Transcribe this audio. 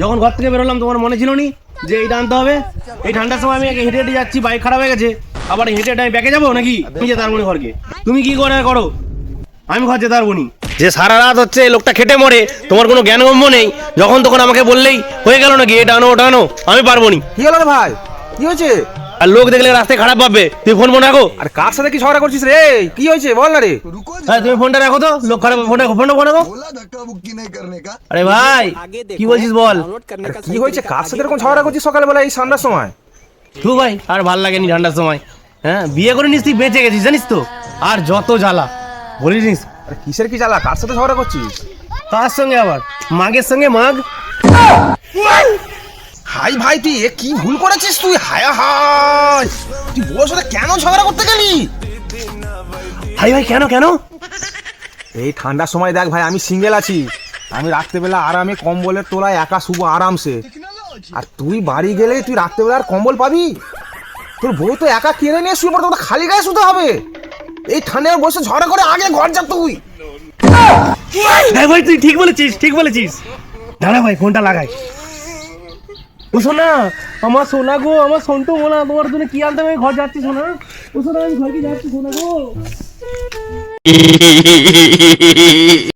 যখন ঘর থেকে বেরোলাম তোমার মনে ছিল নি যে এইটা আনতে হবে? এই ঠান্ডার সময় আমি হেঁটে হেঁটে যাচ্ছি, বাইক খারাপ হয়ে গেছে, আবার হেঁটে হেঁটে আমি ব্যাকে যাবো নাকি? তুমি যেতে পারবো না ঘরকে, তুমি কি করে করো, আমি ঘর যেতে পারবো নি। যে সারা রাত হচ্ছে লোকটা খেটে মরে, তোমার কোনো জ্ঞানগম্য নেই, যখন তখন আমাকে বললেই হয়ে গেল নাকি এটা আনো ওটা আনো, আমি পারবো নি। কি হলো রে ভাই, কি হয়েছে? আর লোক দেখলে রাস্তায় খারাপ ভাববে, তুমি ফোন রাখো। আর কার সাথে কি ঝগড়া করছিস রে? কি হয়েছে বল না রে। হ্যাঁ তুমি ফোনটা রাখো তো, লোক খারাপ, ফোনটা রাখো। আরে ভাই কি বলছিস বল। কি হয়েছে, কার সাথে এরকম ঝগড়া করছিস সকালবেলা এই ঠান্ডার সময়? তুই ভাই আর ভাল লাগেনি ঠান্ডার সময়। হ্যাঁ বিয়ে করে নিস, তুই বেঁচে গেছিস জানিস তো, আর যত জ্বালা বলিস। আরে কিসের কি জ্বালা, কার সাথে ঝগড়া করছিস? তার সঙ্গে আবার মাগের সঙ্গে মাগ। হাই ভাই, তুই এ কি ভুল করেছিস তুই? হায় হায়, তুই বউর সাথে কেন ঝগড়া করতে গেলি? হাই ভাই কেন কেন? এই ঠান্ডার সময় দেখ ভাই, আমি সিঙ্গেল আছি, আমি রাত্রেবেলা আরামে কম্বলের তোলায় একা শুবো আরামসে। আর তুই বাড়ি গেলে তুই রাত্রেবেলা আর কম্বল পাবি? তোর বউ তো একা কেড়ে নিয়ে শুয়ে পড়তে, খালি গায়ে শুতে হবে। এই ঠান্ডায় বসে ঝগড়া করে আগে ঘর যা তুই। হ্যাঁ ভাই তুই ঠিক বলেছিস, ঠিক বলেছিস। দাঁড়া ভাই ফোনটা লাগাই। ও সোনা, আমার সোনা গো, আমার সন্টু মোনা, তোমার জন্য কি আনতে আমি ঘর যাচ্ছি সোনা। ও সোনা আমি ঘরকে যাচ্ছি সোনা গো।